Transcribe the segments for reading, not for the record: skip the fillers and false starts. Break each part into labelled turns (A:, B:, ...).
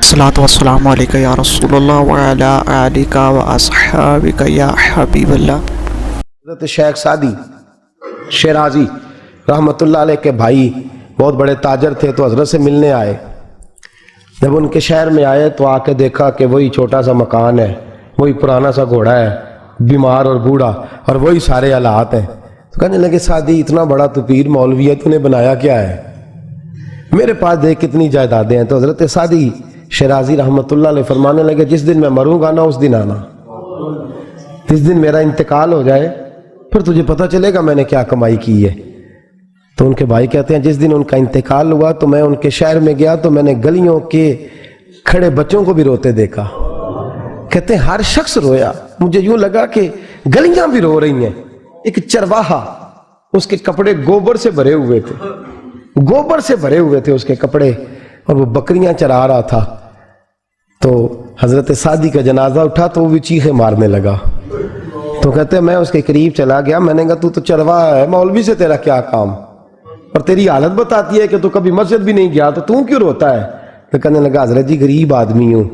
A: الصلاۃ والسلام علیکہ یا رسول اللہ وعلی آلک و اصحابک یا حبیب اللہ۔
B: حضرت شیخ سعدی شیرازی رحمۃ اللہ علیہ کے بھائی بہت بڑے تاجر تھے، تو حضرت سے ملنے آئے۔ جب ان کے شہر میں آئے تو آ کے دیکھا کہ وہی چھوٹا سا مکان ہے، وہی پرانا سا گھوڑا ہے، بیمار اور بوڑھا، اور وہی سارے حالات ہیں۔ تو کہنے لگے سعدی اتنا بڑا تو پیر مولوی ہے، تو نے بنایا کیا ہے؟ میرے پاس دیکھ کتنی جائیدادیں ہیں۔ تو حضرت سعدی شیرازی رحمۃ اللہ علیہ فرمانے لگے جس دن میں مروں گا نا اس دن آنا، جس دن میرا انتقال ہو جائے پھر تجھے پتہ چلے گا میں نے کیا کمائی کی ہے۔ تو ان کے بھائی کہتے ہیں جس دن ان کا انتقال ہوا تو میں ان کے شہر میں گیا تو میں نے گلیوں کے کھڑے بچوں کو بھی روتے دیکھا۔ کہتے ہیں ہر شخص رویا، مجھے یوں لگا کہ گلیاں بھی رو رہی ہیں۔ ایک چرواہا، اس کے کپڑے گوبر سے بھرے ہوئے تھے، گوبر سے بھرے ہوئے تھے اس کے کپڑے، اور وہ بکریاں چرا رہا تھا۔ تو حضرت سعدی کا جنازہ اٹھا تو وہ بھی چیخیں مارنے لگا۔ تو کہتے ہیں میں اس کے قریب چلا گیا، میں نے کہا تو چرواہا ہے، مولوی سے تیرا کیا کام، اور تیری حالت بتاتی ہے کہ تو کبھی مسجد بھی نہیں گیا، تو کیوں روتا ہے؟ تو کہنے لگا حضرت جی غریب آدمی ہوں،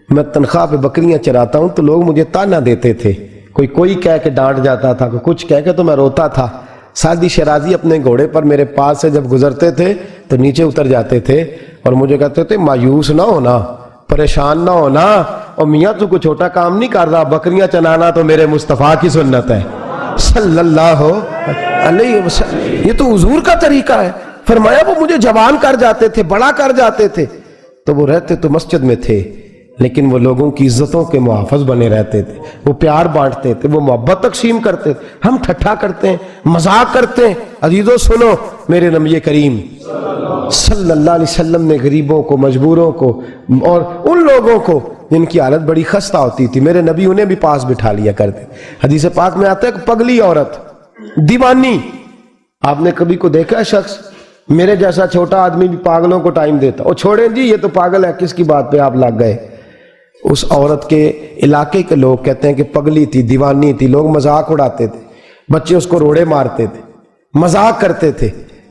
B: میں تنخواہ پہ بکریاں چراتا ہوں، تو لوگ مجھے تانا دیتے تھے، کوئی کہہ کے ڈانٹ جاتا تھا، کوئی کچھ کہہ کے، تو میں روتا تھا۔ سعدی شیرازی اپنے گھوڑے پر میرے پاس سے جب گزرتے تھے تو نیچے اتر جاتے تھے اور مجھے کہتے تھے مایوس نہ ہونا، پریشان نہ ہونا، اور میاں تو کوئی چھوٹا کام نہیں کر رہا، بکریاں چنانا تو میرے مصطفیٰ کی سنت ہے صلی اللہ علیہ وسلم، یہ تو حضور کا طریقہ ہے۔ فرمایا وہ مجھے جوان کر جاتے تھے، بڑا کر جاتے تھے، تو وہ رہتے تو مسجد میں تھے لیکن وہ لوگوں کی عزتوں کے محافظ بنے رہتے تھے، وہ پیار بانٹتے تھے، وہ محبت تقسیم کرتے تھے۔ ہم ٹھٹھا کرتے ہیں، مذاق کرتے ہیں۔ عزیزو سنو، میرے نبی کریم صلی اللہ علیہ وسلم نے غریبوں کو، مجبوروں کو، اور ان لوگوں کو جن کی حالت بڑی خستہ ہوتی تھی، میرے نبی انہیں بھی پاس بٹھا لیا کرتے۔ حدیث پاک میں آتا ہے کہ پگلی عورت، دیوانی، آپ نے کبھی کو دیکھا ہے شخص، میرے جیسا چھوٹا آدمی بھی پاگلوں کو ٹائم دیتا، اور چھوڑیں جی یہ تو پاگل ہے، کس کی بات پہ آپ لگ گئے؟ اس عورت کے علاقے کے لوگ کہتے ہیں کہ پگلی تھی، دیوانی تھی، لوگ مذاق اڑاتے تھے، بچے اس کو روڑے مارتے تھے، مذاق کرتے تھے،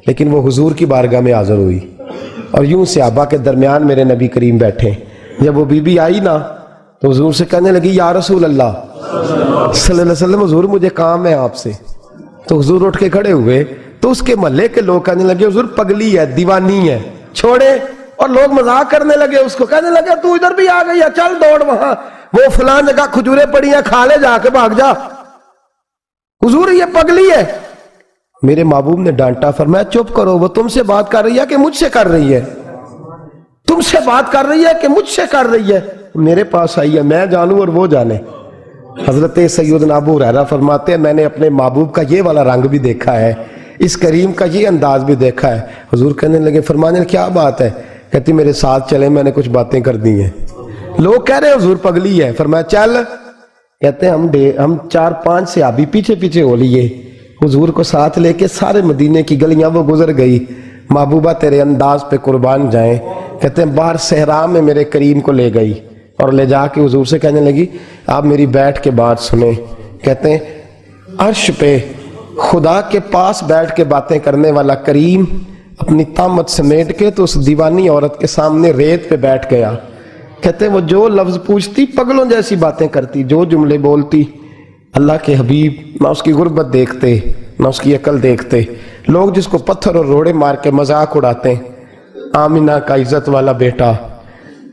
B: لیکن وہ حضور کی بارگاہ میں حاضر ہوئی، اور یوں صحابہ کے درمیان میرے نبی کریم بیٹھے۔ جب وہ بی بی آئی نا تو حضور سے کہنے لگی یا رسول اللہ صلی اللہ علیہ وسلم، حضور مجھے کام ہے آپ سے۔ تو حضور اٹھ کے کھڑے ہوئے تو اس کے محلے کے لوگ کہنے لگے حضور پگلی ہے، دیوانی ہے، چھوڑے، اور لوگ مذاق کرنے لگے اس کو، کہنے لگے تو ادھر بھی آ گئی ہے، چل دوڑ وہاں، وہ فلاں جگہ کھجوریں پڑی ہیں، کھا لے، جا کے بھاگ جا، حضور یہ پگلی ہے۔ میرے محبوب نے ڈانٹا، فرمایا چپ کرو، وہ تم سے بات کر رہی ہے کہ مجھ سے کر رہی ہے؟ تم سے بات کر رہی ہے کہ مجھ سے کر رہی ہے؟ میرے پاس آئی ہے، میں جانوں اور وہ جانے۔ حضرت سیدنا ابو ہریرہ فرماتے ہیں میں نے اپنے محبوب کا یہ والا رنگ بھی دیکھا ہے، اس کریم کا یہ انداز بھی دیکھا ہے۔ حضور کہنے لگے، فرمانے کیا بات ہے؟ کہتی میرے ساتھ چلیں، میں نے کچھ باتیں کر دی ہیں۔ لوگ کہہ رہے ہیں حضور پگلی ہے، فرمایا چل۔ کہتے ہیں ہم 4-5 صحابی پیچھے پیچھے ہو لیے، حضور کو ساتھ لے کے سارے مدینے کی گلیاں وہ گزر گئی۔ محبوبہ تیرے انداز پہ قربان جائیں۔ کہتے ہیں باہر صحرا میں میرے کریم کو لے گئی اور لے جا کے حضور سے کہنے لگی آپ میری بیٹھ کے بات سنیں۔ کہتے ہیں عرش پہ خدا کے پاس بیٹھ کے باتیں کرنے والا کریم اپنی طامت سمیٹ کے تو اس دیوانی عورت کے سامنے ریت پہ بیٹھ گیا۔ کہتے ہیں وہ جو لفظ پوچھتی پگلوں جیسی باتیں کرتی، جو جملے بولتی، اللہ کے حبیب نہ اس کی غربت دیکھتے نہ اس کی عقل دیکھتے۔ لوگ جس کو پتھر اور روڑے مار کے مذاق اڑاتے ہیں، آمینہ کا عزت والا بیٹا،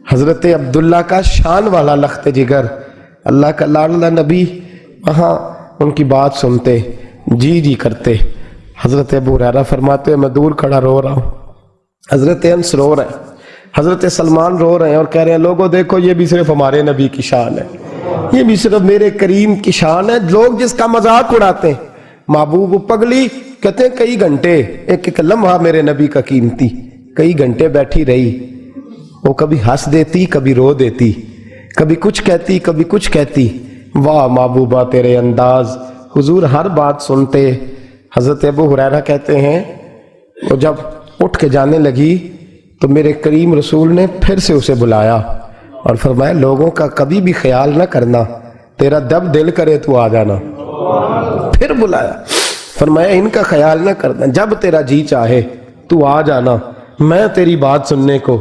B: حضرت عبداللہ کا شان والا لخت جگر، اللہ کا لاڈلا نبی، وہاں ان کی بات سنتے جی کرتے۔ حضرت ابو ہریرہ فرماتے ہیں میں دور کھڑا رو رہا ہوں، حضرت انس رو رہے ہیں، حضرت سلمان رو رہے ہیں، اور کہہ رہے ہیں لوگوں دیکھو یہ بھی صرف ہمارے نبی کی شان ہے، یہ بھی صرف میرے کریم کی شان ہے، لوگ جس کا مذاق اڑاتے ہیں۔ محبوب پگلی، کہتے ہیں کئی گھنٹے، ایک لمحہ میرے نبی کا قیمتی، کئی گھنٹے بیٹھی رہی، وہ کبھی ہنس دیتی، کبھی رو دیتی، کبھی کچھ کہتی، کبھی کچھ کہتی۔ واہ محبوبہ تیرے انداز، حضور ہر بات سنتے۔ حضرت ابو ہریرہ کہتے ہیں وہ جب اٹھ کے جانے لگی تو میرے کریم رسول نے پھر سے اسے بلایا اور فرمایا لوگوں کا کبھی بھی خیال نہ کرنا، تیرا جب دل کرے تو آ جانا۔ پھر بلایا، فرمایا ان کا خیال نہ کرنا، جب تیرا جی چاہے تو آ جانا، میں تیری بات سننے کو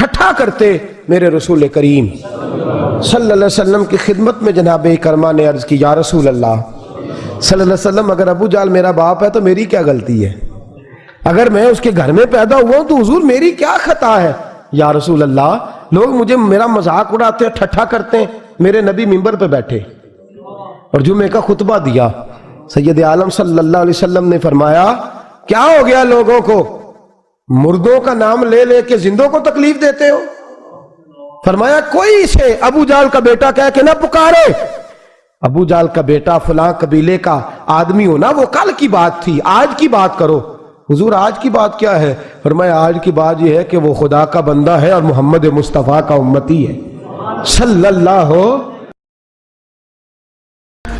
B: ٹھٹھا کرتے میرے رسول کریم صلی اللہ علیہ وسلم کی خدمت میں جناب کرما نے عرض کی یا رسول اللہ صلی اللہ علیہ وسلم اگر ابو جہل میرا باپ ہے تو میری کیا غلطی ہے؟ اگر میں اس کے گھر میں پیدا ہوا ہوں تو حضور میری کیا خطا ہے؟ یا رسول اللہ لوگ مجھے میرا مذاق اڑاتے ہیں، ٹھٹھا کرتے ہیں۔ میرے نبی منبر پہ بیٹھے اور جمعے کا خطبہ دیا، سید عالم صلی اللہ علیہ وسلم نے فرمایا کیا ہو گیا لوگوں کو، مردوں کا نام لے لے کے زندوں کو تکلیف دیتے ہو؟ فرمایا کوئی اسے ابو جہل کا بیٹا کہہ کے نہ پکارے، ابو جہل کا بیٹا فلاں قبیلے کا آدمی ہونا وہ کل کی بات تھی، آج کی بات کرو۔ حضور آج کی بات کیا ہے؟ فرمایا آج کی بات یہ ہے کہ وہ خدا کا بندہ ہے اور محمد مصطفیٰ کا امتی ہے صلی اللہ۔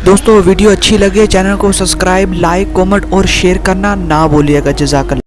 A: دوستو ویڈیو اچھی لگے چینل کو سبسکرائب، لائک، کامنٹ اور شیئر کرنا نہ بھولیے گا۔ جزاک اللہ۔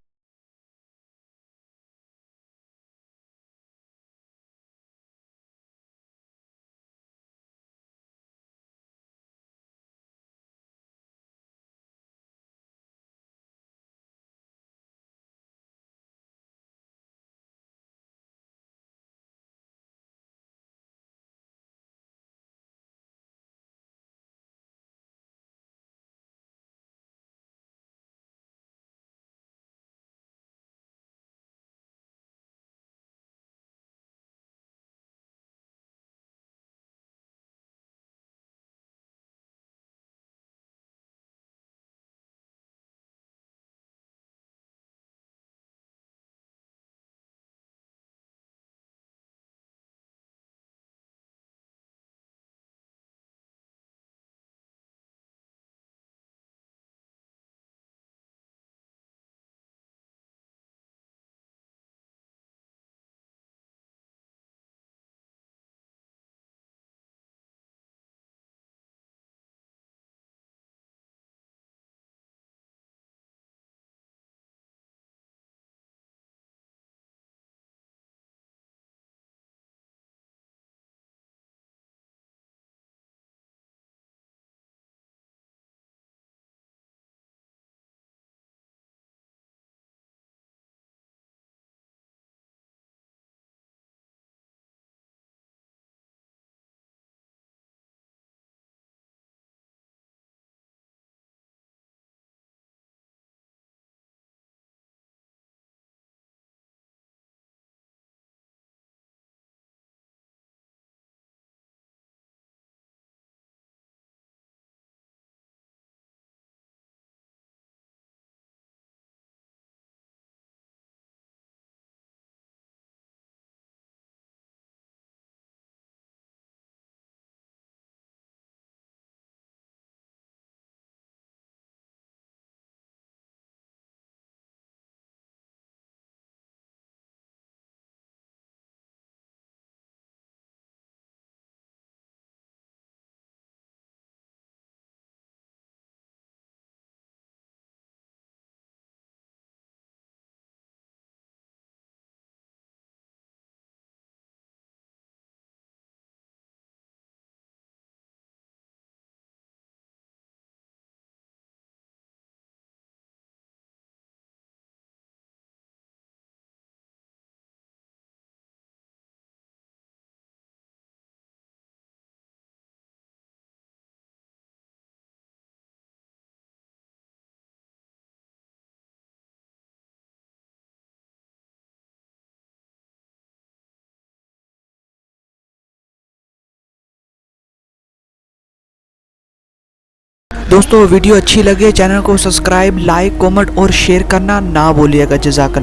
A: دوستو ویڈیو اچھی لگے چینل کو سبسکرائب، لائک، کامنٹ اور شیئر کرنا نہ بھولیے گا۔ جزاک اللہ۔